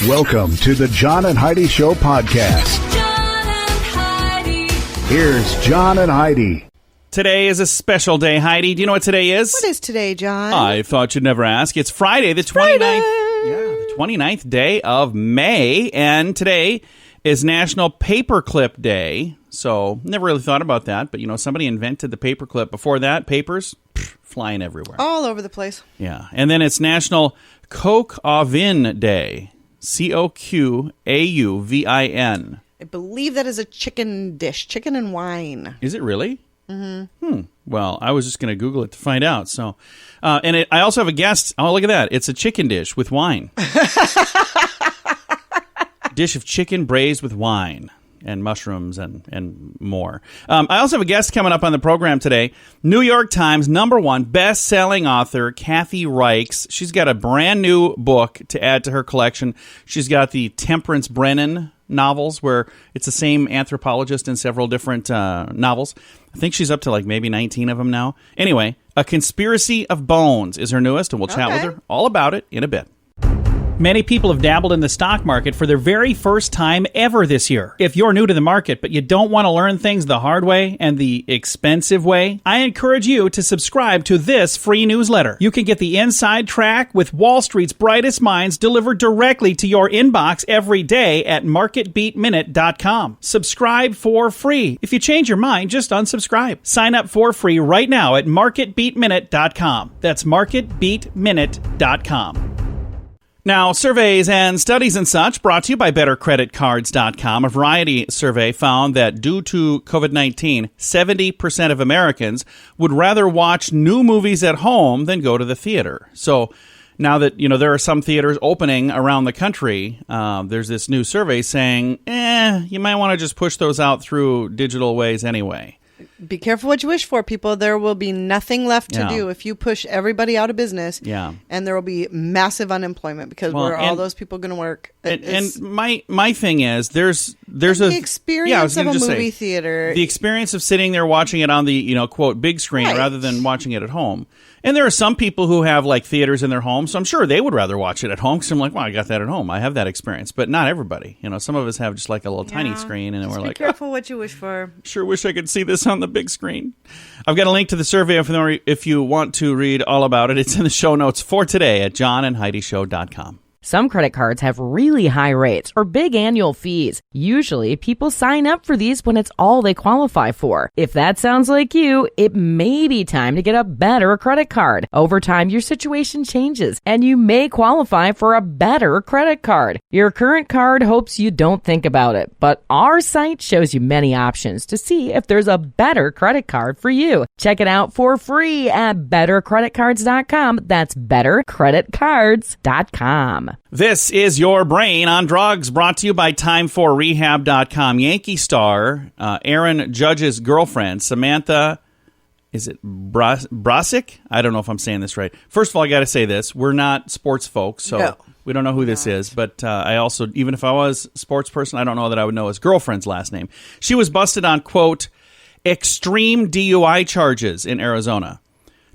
Welcome to the John and Heidi Show podcast. John and Heidi. Here's John and Heidi. Today is a special day, Heidi. Do you know what today is? What is today, John? I thought you'd never ask. It's Friday, the 29th. Yeah, the 29th day of May, and today is National Paperclip Day. So, never really thought about that, but somebody invented the paperclip. Before that, papers flying everywhere. All over the place. Yeah, and then it's National Coq-au-vin Day. Coqauvin. I believe that is a chicken dish, chicken and wine. Is it really? Mm-hmm. Well, I was just going to Google it to find out. So, I also have a guest. Oh, look at that. It's a chicken dish with wine. Dish of chicken braised with wine and mushrooms and more. I also have a guest coming up on the program today. New York Times #1 best-selling author Kathy Reichs. She's got a brand new book to add to her collection. She's got the Temperance Brennan novels, where it's the same anthropologist in several different novels. I think she's up to maybe 19 of them now. Anyway, A Conspiracy of Bones is her newest, and we'll chat with her all about it in a bit. Many people have dabbled in the stock market for their very first time ever this year. If you're new to the market, but you don't want to learn things the hard way and the expensive way, I encourage you to subscribe to this free newsletter. You can get the inside track with Wall Street's brightest minds delivered directly to your inbox every day at marketbeatminute.com. Subscribe for free. If you change your mind, just unsubscribe. Sign up for free right now at marketbeatminute.com. That's marketbeatminute.com. Now, surveys and studies and such brought to you by BetterCreditCards.com. A Variety survey found that due to COVID-19, 70% of Americans would rather watch new movies at home than go to the theater. So now that, there are some theaters opening around the country, there's this new survey saying, you might want to just push those out through digital ways anyway. Be careful what you wish for, people. There will be nothing left to do if you push everybody out of business. Yeah. And there will be massive unemployment because where are all those people going to work? And my thing is, there's the experience of a movie theater. The experience of sitting there watching it on the, quote, big screen rather than watching it at home. And there are some people who have theaters in their home, so I'm sure they would rather watch it at home because I'm like, well, I got that at home. I have that experience. But not everybody. Some of us have just a little tiny screen, and we're like, be careful what you wish for. Sure wish I could see this on the big screen. I've got a link to the survey if you want to read all about it. It's in the show notes for today at johnandheidishow.com. Some credit cards have really high rates or big annual fees. Usually, people sign up for these when it's all they qualify for. If that sounds like you, it may be time to get a better credit card. Over time, your situation changes, and you may qualify for a better credit card. Your current card hopes you don't think about it, but our site shows you many options to see if there's a better credit card for you. Check it out for free at bettercreditcards.com. That's bettercreditcards.com. This is Your Brain on Drugs, brought to you by Time4Rehab.com. Yankee star Aaron Judge's girlfriend, Samantha, is it Brasic? I don't know if I'm saying this right. First of all, I got to say this. We're not sports folks, so we don't know who this is. But I also, even if I was a sports person, I don't know that I would know his girlfriend's last name. She was busted on, quote, extreme DUI charges in Arizona.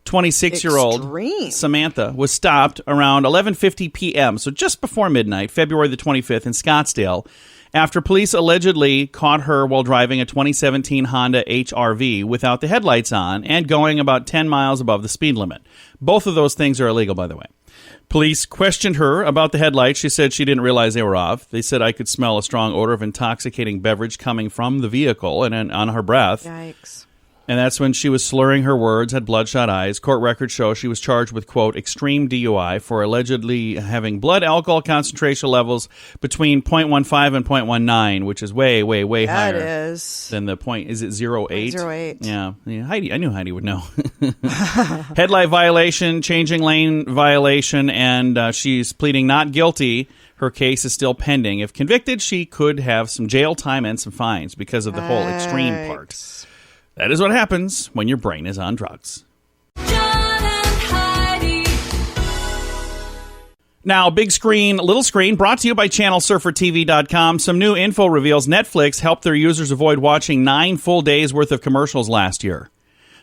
26-year-old Samantha was stopped around 11:50 p.m., so just before midnight, February the 25th in Scottsdale, after police allegedly caught her while driving a 2017 Honda HR-V without the headlights on and going about 10 miles above the speed limit. Both of those things are illegal, by the way. Police questioned her about the headlights. She said she didn't realize they were off. They said, I could smell a strong odor of intoxicating beverage coming from the vehicle and on her breath. Yikes. And that's when she was slurring her words, had bloodshot eyes. Court records show she was charged with, quote, extreme DUI for allegedly having blood alcohol concentration levels between 0.15 and 0.19, which is way, way, way higher. That is. Than the point. Is it 0.8? 0.8. Yeah. Heidi, I knew Heidi would know. Headlight violation, changing lane violation, and she's pleading not guilty. Her case is still pending. If convicted, she could have some jail time and some fines because of the whole extreme part. That is what happens when your brain is on drugs. John and Heidi. Now, big screen, little screen, brought to you by ChannelSurferTV.com. Some new info reveals Netflix helped their users avoid watching 9 full days worth of commercials last year.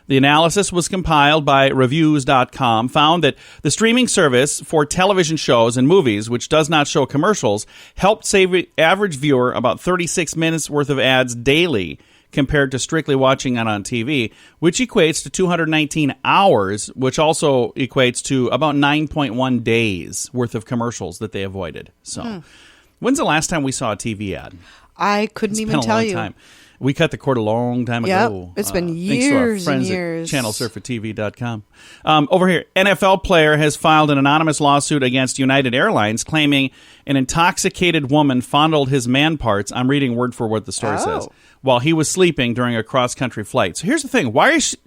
The analysis was compiled by Reviews.com, found that the streaming service for television shows and movies, which does not show commercials, helped save the average viewer about 36 minutes worth of ads daily compared to strictly watching it on TV, which equates to 219 hours, which also equates to about 9.1 days worth of commercials that they avoided. So, when's the last time we saw a TV ad? I couldn't even tell you. Time. We cut the cord a long time ago. It's been thanks to our years friends and years. at channelsurfatv.com. Over here, NFL player has filed an anonymous lawsuit against United Airlines claiming an intoxicated woman fondled his man parts. I'm reading word for word the story says. While he was sleeping during a cross-country flight. So here's the thing. Why is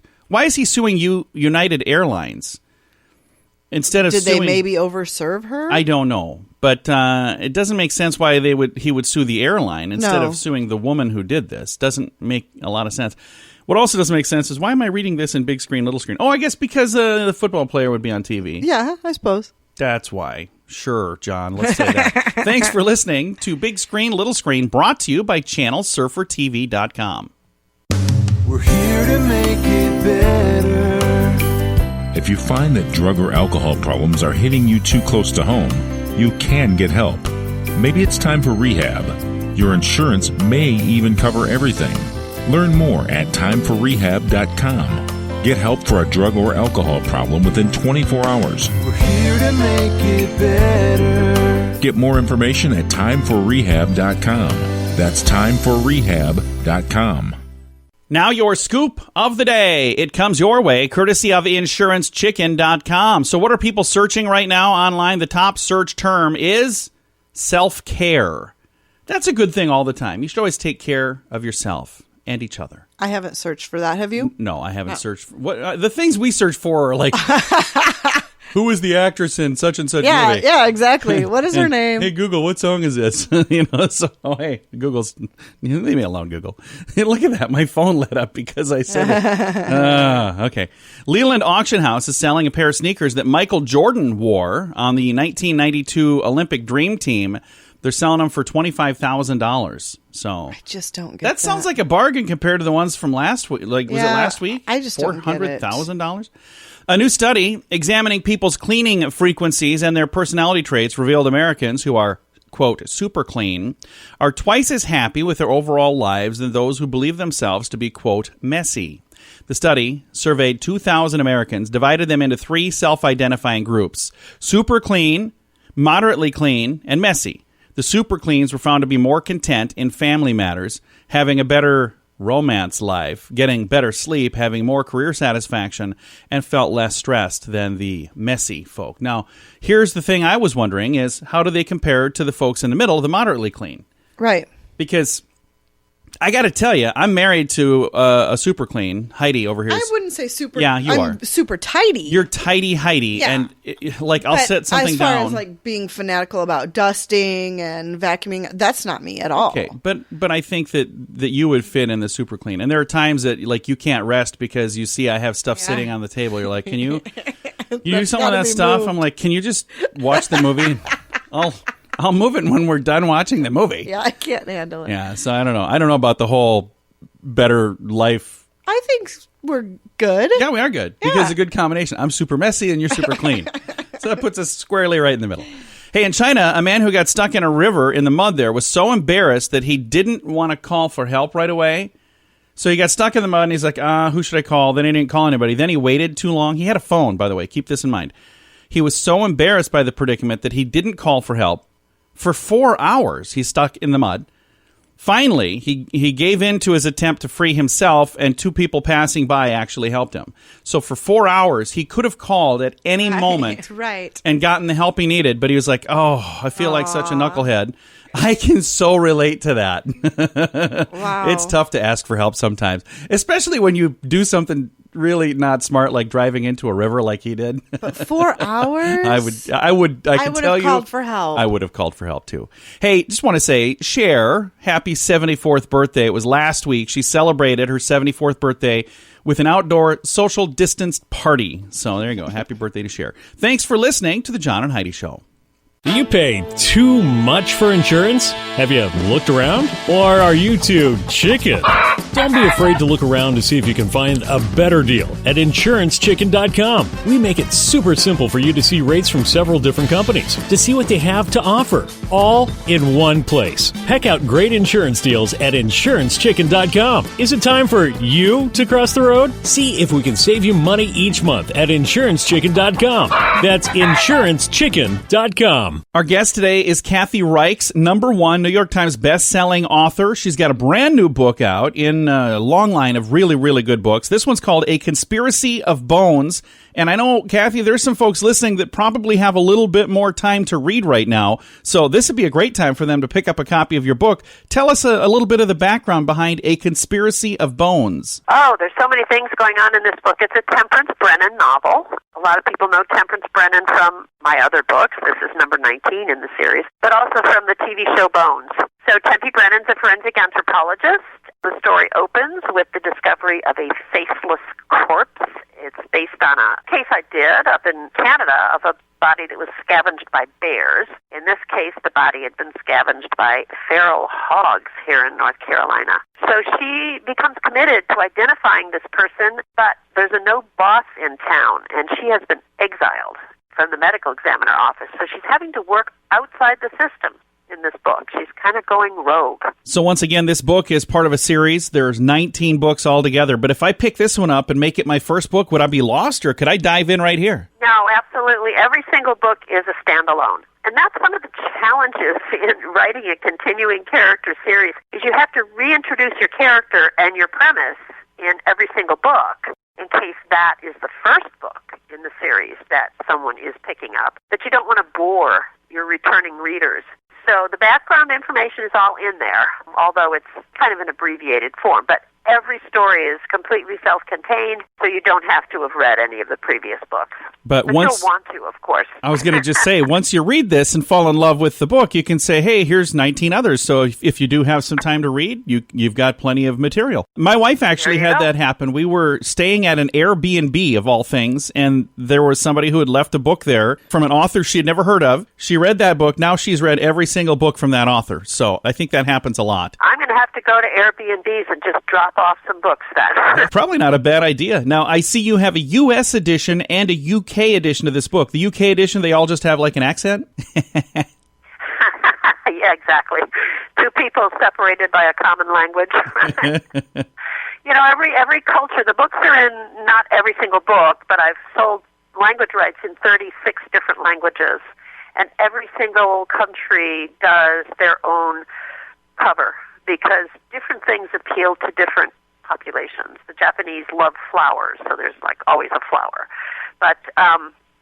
he suing United Airlines? Instead of Did suing, they maybe overserve her? I don't know, but it doesn't make sense why he would sue the airline instead of suing the woman who did this. Doesn't make a lot of sense. What also doesn't make sense is why am I reading this in big screen, little screen? Oh, I guess because the football player would be on TV. Yeah, I suppose. That's why. Sure, John, let's say that. Thanks for listening to Big Screen, Little Screen, brought to you by ChannelSurferTV.com. We're here to make it better. If you find that drug or alcohol problems are hitting you too close to home, you can get help. Maybe it's time for rehab. Your insurance may even cover everything. Learn more at timeforrehab.com. Get help for a drug or alcohol problem within 24 hours. We're here to make it better. Get more information at timeforrehab.com. That's timeforrehab.com. Now your scoop of the day. It comes your way, courtesy of InsuranceChicken.com. So what are people searching right now online? The top search term is self-care. That's a good thing all the time. You should always take care of yourself and each other. I haven't searched for that. Have you? No, I haven't searched. What the things we search for are like, who is the actress in such and such movie? Yeah, exactly. What is her name? Hey, Google, what song is this? Hey, Google's, leave me alone, Google. Look at that. My phone lit up because I said it. Okay. Leland Auction House is selling a pair of sneakers that Michael Jordan wore on the 1992 Olympic Dream Team. They're selling them for $25,000. So I just don't get that. Sounds like a bargain compared to the ones from last week. Like, was it last week? I just don't get it. $400,000? A new study examining people's cleaning frequencies and their personality traits revealed Americans who are, quote, super clean, are twice as happy with their overall lives than those who believe themselves to be, quote, messy. The study surveyed 2,000 Americans, divided them into three self-identifying groups: super clean, moderately clean, and messy. The super cleans were found to be more content in family matters, having a better romance life, getting better sleep, having more career satisfaction, and felt less stressed than the messy folk. Now, here's the thing I was wondering is, how do they compare to the folks in the middle, the moderately clean? Right. Because I got to tell you, I'm married to a super clean, Heidi over here. I wouldn't say super. Yeah, you I'm are. Super tidy. You're tidy Heidi, Yeah. and I'll set something as far down. as like being fanatical about dusting and vacuuming, that's not me at all. Okay, but I think that you would fit in the super clean. And there are times that like you can't rest because you see I have stuff sitting on the table. You're like, can you do some of that stuff? moved. I'm like, can you just watch the movie? I'll move it when we're done watching the movie. Yeah, I can't handle it. Yeah, so I don't know. I don't know about the whole better life. I think we're good. Yeah, we are good because it's a good combination. I'm super messy and you're super clean. So that puts us squarely right in the middle. Hey, in China, a man who got stuck in a river in the mud there was so embarrassed that he didn't want to call for help right away. So he got stuck in the mud and he's like, who should I call? Then he didn't call anybody. Then he waited too long. He had a phone, by the way. Keep this in mind. He was so embarrassed by the predicament that he didn't call for help. For 4 hours, he's stuck in the mud. Finally, he gave in to his attempt to free himself, and two people passing by actually helped him. So for 4 hours, he could have called at any moment and gotten the help he needed, but he was like, I feel like such a knucklehead. I can so relate to that. Wow. It's tough to ask for help sometimes, especially when you do something really not smart, like driving into a river like he did. But 4 hours? I would have called for help. I would have called for help too. Hey, just want to say, Cher, happy 74th birthday. It was last week. She celebrated her 74th birthday with an outdoor social distanced party. So there you go. Happy birthday to Cher. Thanks for listening to the John and Heidi Show. Do you pay too much for insurance? Have you looked around? Or are you too chicken? Don't be afraid to look around to see if you can find a better deal at InsuranceChicken.com. We make it super simple for you to see rates from several different companies, to see what they have to offer, all in one place. Peck out great insurance deals at InsuranceChicken.com. Is it time for you to cross the road? See if we can save you money each month at InsuranceChicken.com. That's InsuranceChicken.com. Our guest today is Kathy Reichs, #1 New York Times best-selling author. She's got a brand new book out in a long line of really, really good books. This one's called A Conspiracy of Bones. And I know, Kathy, there's some folks listening that probably have a little bit more time to read right now. So this would be a great time for them to pick up a copy of your book. Tell us a little bit of the background behind A Conspiracy of Bones. Oh, there's so many things going on in this book. It's a Temperance Brennan novel. A lot of people know Temperance Brennan from my other books. This is number 19 in the series, but also from the TV show Bones. So Tempe Brennan's a forensic anthropologist. The story opens with the discovery of a faceless corpse. It's based on a case I did up in Canada of a body that was scavenged by bears. In this case, the body had been scavenged by feral hogs here in North Carolina. So she becomes committed to identifying this person, but there's a no boss in town, and she has been exiled from the medical examiner office. So she's having to work outside the system. In this book, she's kind of going rogue. So once again, this book is part of a series. There's 19 books altogether. But if I pick this one up and make it my first book, would I be lost, or could I dive in right here? No, absolutely. Every single book is a standalone. And that's one of the challenges in writing a continuing character series, is you have to reintroduce your character and your premise in every single book, in case that is the first book in the series that someone is picking up. But you don't want to bore your returning readers. So the background information is all in there, although it's kind of an abbreviated form. But every story is completely self-contained, so you don't have to have read any of the previous books. But once you'll want to, of course. I was going to just say, once you read this and fall in love with the book, you can say, hey, here's 19 others. So if you do have some time to read, you've got plenty of material. My wife actually had that happen. We were staying at an Airbnb, of all things, and there was somebody who had left a book there from an author she had never heard of. She read that book. Now she's read every single book from that author. So I think that happens a lot. I'm going to have to go to Airbnbs and just drop off some books then. Probably not a bad idea. Now, I see you have a U.S. edition and a U.K. edition of this book. The U.K. edition, they all just have like an accent? Yeah, exactly. Two people separated by a common language. You know, every culture, the books are in not every single book, but I've sold language rights in 36 different languages, and every single country does their own cover, because different things appeal to different populations. The Japanese love flowers, so there's like always a flower. But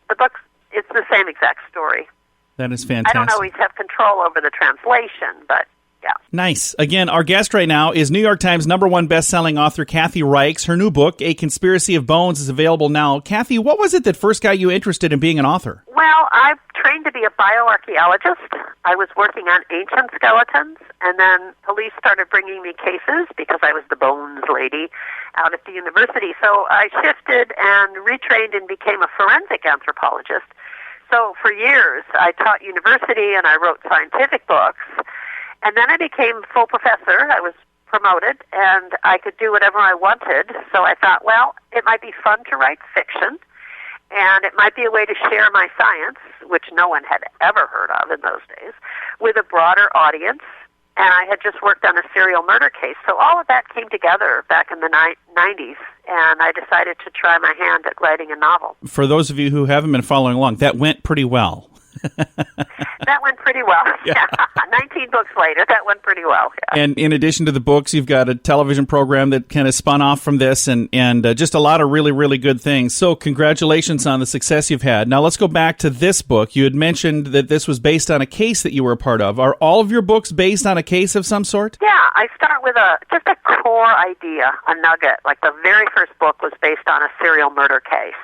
the books, it's the same exact story. That is fantastic. I don't always have control over the translation, but yeah. Nice. Again, our guest right now is New York Times #1 best-selling author Kathy Reichs. Her new book, A Conspiracy of Bones, is available now. Kathy, what was it that first got you interested in being an author? Well, I've trained to be a bioarchaeologist. I was working on ancient skeletons, and then police started bringing me cases because I was the bones lady out at the university. So I shifted and retrained and became a forensic anthropologist. So for years, I taught university and I wrote scientific books. And then I became full professor. I was promoted, and I could do whatever I wanted. So I thought, well, it might be fun to write fiction, and it might be a way to share my science, which no one had ever heard of in those days, with a broader audience. And I had just worked on a serial murder case. So all of that came together back in the 90s, and I decided to try my hand at writing a novel. For those of you who haven't been following along, that went pretty well. That went pretty well. Yeah. 19 books later, that went pretty well. Yeah. And in addition to the books, you've got a television program that kind of spun off from this, and just a lot of really, really good things. So congratulations on the success you've had. Now let's go back to this book. You had mentioned that this was based on a case that you were a part of. Are all of your books based on a case of some sort? Yeah, I start with just a core idea, a nugget. Like the very first book was based on a serial murder case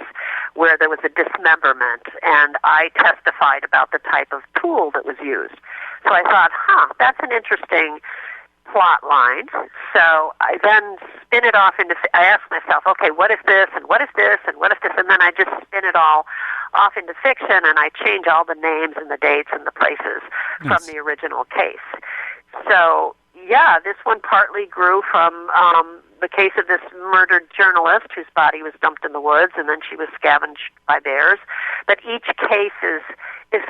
where there was a dismemberment, and I testified about the type of tool that was used. So I thought, that's an interesting plot line. So I then spin it off into, I asked myself, okay, what if this, and what if this, and what if this, and then I just spin it all off into fiction, and I change all the names and the dates and the places from the original case. So, yeah, this one partly grew from the case of this murdered journalist whose body was dumped in the woods, and then she was scavenged by bears. But each case is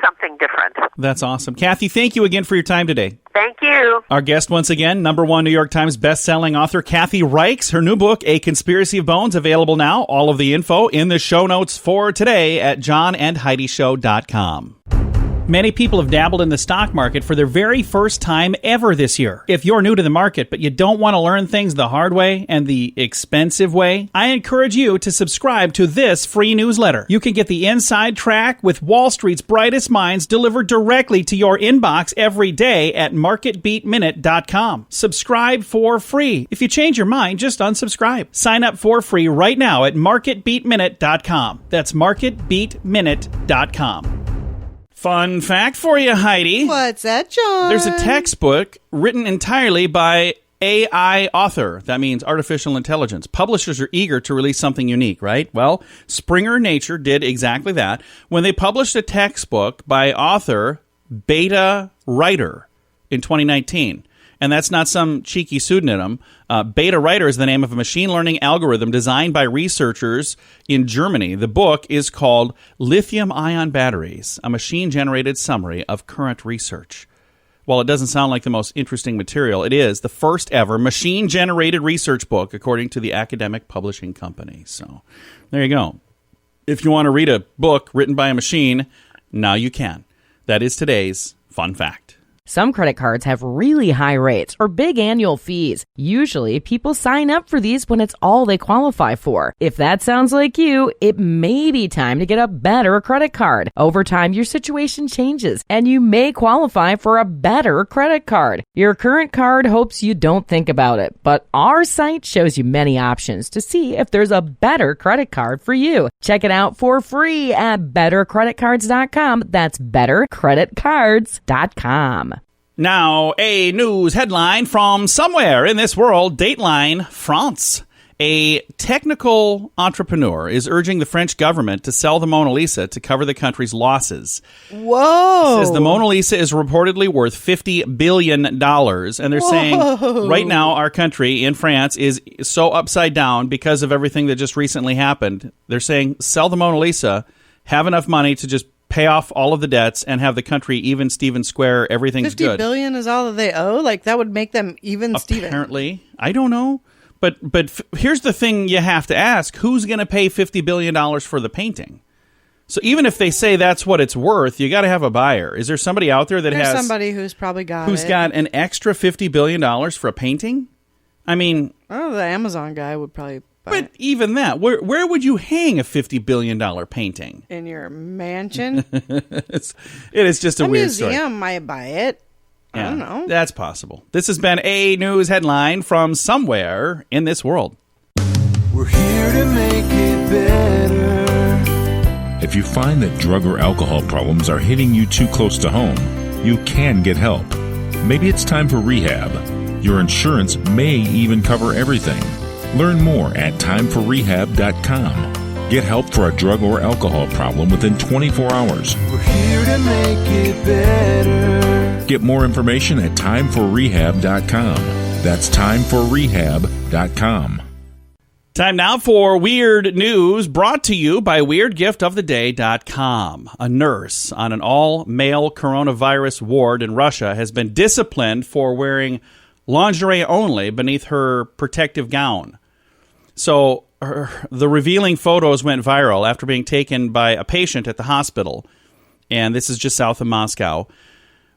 something different. That's awesome. Kathy, thank you again for your time today. Thank you. Our guest once again, #1 New York Times best-selling author Kathy Reichs. Her new book, A Conspiracy of Bones, available now. All of the info in the show notes for today at johnandheidishow.com. Many people have dabbled in the stock market for their very first time ever this year. If you're new to the market, but you don't want to learn things the hard way and the expensive way, I encourage you to subscribe to this free newsletter. You can get the inside track with Wall Street's brightest minds delivered directly to your inbox every day at marketbeatminute.com. Subscribe for free. If you change your mind, just unsubscribe. Sign up for free right now at marketbeatminute.com. That's marketbeatminute.com. Fun fact for you, Heidi. What's that, John? There's a textbook written entirely by AI author. That means artificial intelligence. Publishers are eager to release something unique, right? Well, Springer Nature did exactly that when they published a textbook by author Beta Writer in 2019. And that's not some cheeky pseudonym. Beta Writer is the name of a machine learning algorithm designed by researchers in Germany. The book is called Lithium-Ion Batteries, a machine-generated summary of current research. While it doesn't sound like the most interesting material, it is the first ever machine-generated research book, according to the academic publishing company. So there you go. If you want to read a book written by a machine, now you can. That is today's fun fact. Some credit cards have really high rates or big annual fees. Usually, people sign up for these when it's all they qualify for. If that sounds like you, it may be time to get a better credit card. Over time, your situation changes, and you may qualify for a better credit card. Your current card hopes you don't think about it, but our site shows you many options to see if there's a better credit card for you. Check it out for free at bettercreditcards.com. That's bettercreditcards.com. Now, a news headline from somewhere in this world, Dateline, France. A technical entrepreneur is urging the French government to sell the Mona Lisa to cover the country's losses. Whoa. It says the Mona Lisa is reportedly worth $50 billion. And they're saying right now our country in France is so upside down because of everything that just recently happened. They're saying sell the Mona Lisa, have enough money to just pay off all of the debts and have the country even Steven square. Everything's good. $50 billion is all that they owe? Like, that would make them even Steven. Apparently. I don't know. But here's the thing you have to ask. Who's going to pay $50 billion for the painting? So even if they say that's what it's worth, you got to have a buyer. Is there somebody out there There's somebody who's probably got who's got an extra $50 billion for a painting? I mean... Oh, the Amazon guy would probably... But even that, where would you hang a $50 billion painting? In your mansion? It is just a weird story. A museum might buy it. I don't know. That's possible. This has been a news headline from somewhere in this world. We're here to make it better. If you find that drug or alcohol problems are hitting you too close to home, you can get help. Maybe it's time for rehab. Your insurance may even cover everything. Learn more at timeforrehab.com. Get help for a drug or alcohol problem within 24 hours. We're here to make it better. Get more information at timeforrehab.com. That's timeforrehab.com. Time now for Weird News, brought to you by WeirdGiftOfTheDay.com. A nurse on an all-male coronavirus ward in Russia has been disciplined for wearing lingerie only beneath her protective gown. So the revealing photos went viral after being taken by a patient at the hospital, and this is just south of Moscow,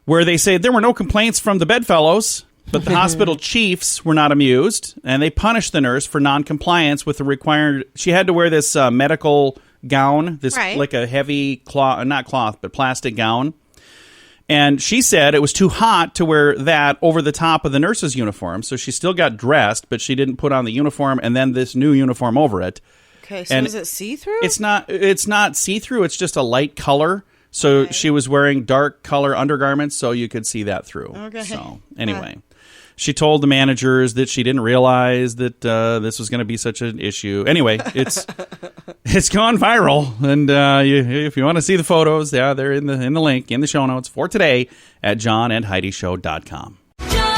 where they say there were no complaints from the bedfellows, but the hospital chiefs were not amused, and they punished the nurse for non-compliance with the required... She had to wear this medical gown, this like a heavy cloth, not cloth, but plastic gown. And she said it was too hot to wear that over the top of the nurse's uniform, so she still got dressed, but she didn't put on the uniform and then this new uniform over it. Okay, so is it see-through? It's not see-through, it's just a light color. So she was wearing dark color undergarments, so you could see that through. Okay. So anyway, she told the managers that she didn't realize that this was going to be such an issue. Anyway, it's gone viral, and if you want to see the photos, they're in the link in the show notes for today at johnandheidishow.com. John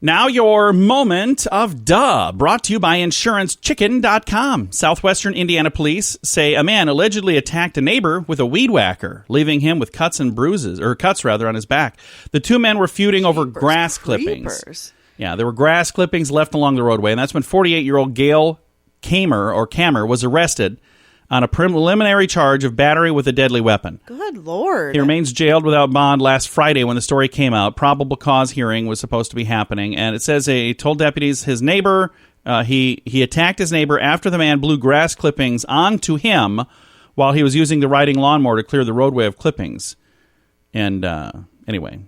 Now your moment of duh, brought to you by InsuranceChicken.com. Southwestern Indiana police say a man allegedly attacked a neighbor with a weed whacker, leaving him with cuts on his back. The two men were feuding over grass clippings. Yeah, there were grass clippings left along the roadway, and that's when 48-year-old Gail Kammer was arrested on a preliminary charge of battery with a deadly weapon. Good Lord. He remains jailed without bond last Friday when the story came out. Probable cause hearing was supposed to be happening, and it says he told deputies his neighbor, he attacked his neighbor after the man blew grass clippings onto him while he was using the riding lawnmower to clear the roadway of clippings. And anyway,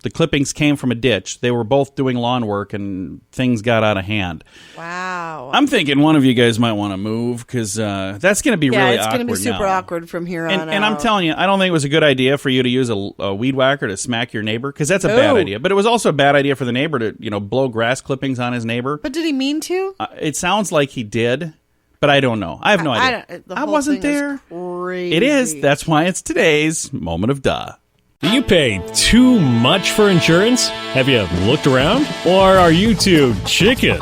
the clippings came from a ditch. They were both doing lawn work, and things got out of hand. Wow. I'm thinking one of you guys might want to move, because that's going to be really awkward. Yeah, it's going to be super awkward from here on out. And I'm telling you, I don't think it was a good idea for you to use a weed whacker to smack your neighbor, because that's a bad idea. But it was also a bad idea for the neighbor to, blow grass clippings on his neighbor. But did he mean to? It sounds like he did, but I don't know. I have no idea. I wasn't there. Crazy. It is. That's why it's today's Moment of Duh. Do you pay too much for insurance? Have you looked around? Or are you too chicken?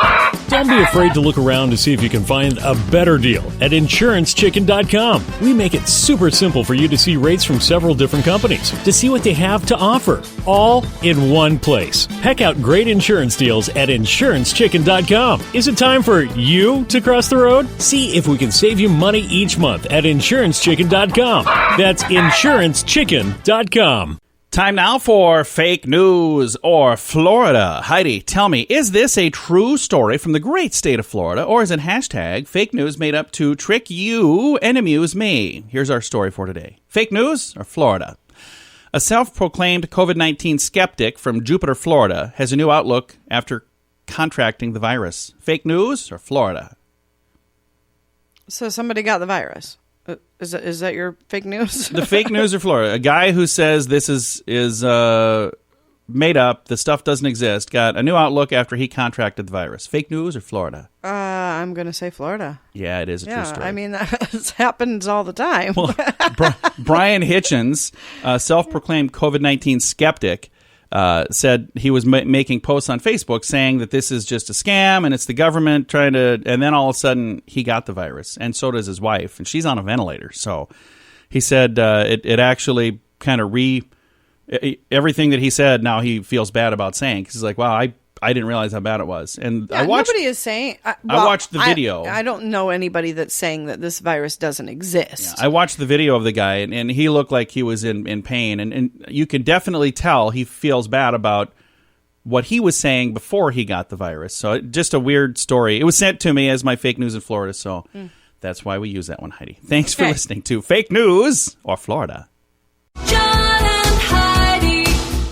Don't be afraid to look around to see if you can find a better deal at InsuranceChicken.com. We make it super simple for you to see rates from several different companies, to see what they have to offer, all in one place. Heck out great insurance deals at InsuranceChicken.com. Is it time for you to cross the road? See if we can save you money each month at InsuranceChicken.com. That's InsuranceChicken.com. Time now for fake news or Florida. Heidi, tell me, is this a true story from the great state of Florida, or is it hashtag fake news made up to trick you and amuse me? Here's our story for today. Fake news or Florida? A self-proclaimed COVID-19 skeptic from Jupiter, Florida, has a new outlook after contracting the virus. Fake news or Florida? So somebody got the virus. Is that your fake news? The fake news of Florida. A guy who says this is made up, the stuff doesn't exist, got a new outlook after he contracted the virus. Fake news or Florida? I'm going to say Florida. Yeah, it is a true story. I mean, that happens all the time. Well, Brian Hitchens, a self-proclaimed COVID-19 skeptic, said he was making posts on Facebook saying that this is just a scam and it's the government trying to, and then all of a sudden he got the virus, and so does his wife, and she's on a ventilator. So he said it actually kind of everything that he said now he feels bad about saying, because he's like, wow, I didn't realize how bad it was. And I watched, nobody is saying. I watched the video. I don't know anybody that's saying that this virus doesn't exist. Yeah, I watched the video of the guy, and he looked like he was in pain. And you could definitely tell he feels bad about what he was saying before he got the virus. So just a weird story. It was sent to me as my fake news in Florida, so that's why we use that one, Heidi. Thanks for listening to Fake News or Florida.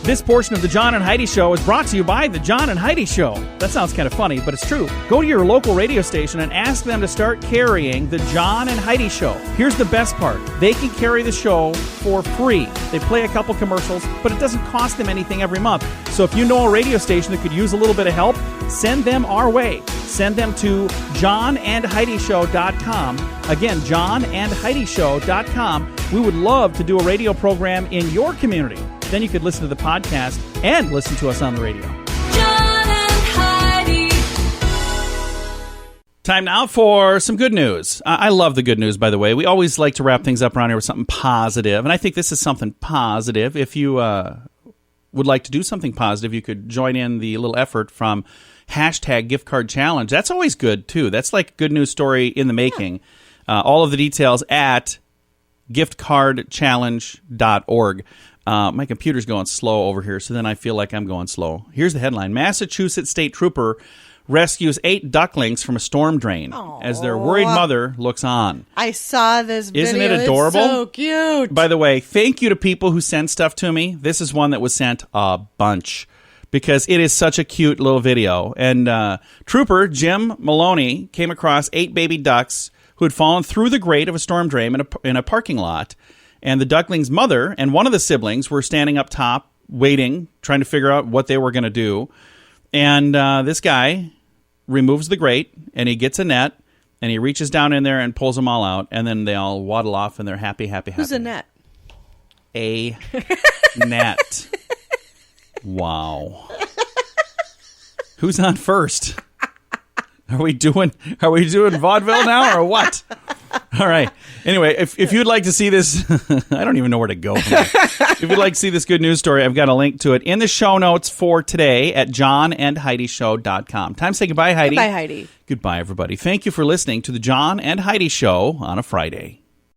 This portion of the John and Heidi Show is brought to you by the John and Heidi Show. That sounds kind of funny, but it's true. Go to your local radio station and ask them to start carrying the John and Heidi Show. Here's the best part. They can carry the show for free. They play a couple commercials, but it doesn't cost them anything every month. So if you know a radio station that could use a little bit of help, send them our way. Send them to johnandheidishow.com. Again, johnandheidishow.com. We would love to do a radio program in your community. Then you could listen to the podcast and listen to us on the radio. John and Heidi. Time now for some good news. I love the good news, by the way. We always like to wrap things up around here with something positive, and I think this is something positive. If you would like to do something positive, you could join in the little effort from hashtag gift card challenge. That's always good, too. That's like a good news story in the making. All of the details at giftcardchallenge.org. My computer's going slow over here, so then I feel like I'm going slow. Here's the headline. Massachusetts State Trooper rescues 8 ducklings from a storm drain as their worried mother looks on. I saw this video. Isn't it adorable? It's so cute. By the way, thank you to people who send stuff to me. This is one that was sent a bunch because it is such a cute little video. And Trooper Jim Maloney came across 8 baby ducks who had fallen through the grate of a storm drain in a parking lot. And the duckling's mother and one of the siblings were standing up top, waiting, trying to figure out what they were going to do. And this guy removes the grate, and he gets a net, and he reaches down in there and pulls them all out. And then they all waddle off, and they're happy, happy, happy. Who's a net? A net. Wow. Who's on first? Are we doing vaudeville now or what? All right. Anyway, if you'd like to see this, I don't even know where to go. If you'd like to see this good news story, I've got a link to it in the show notes for today at johnandheidishow.com. Time to say goodbye, Heidi. Goodbye, Heidi. Goodbye, everybody. Thank you for listening to the John and Heidi Show on a Friday.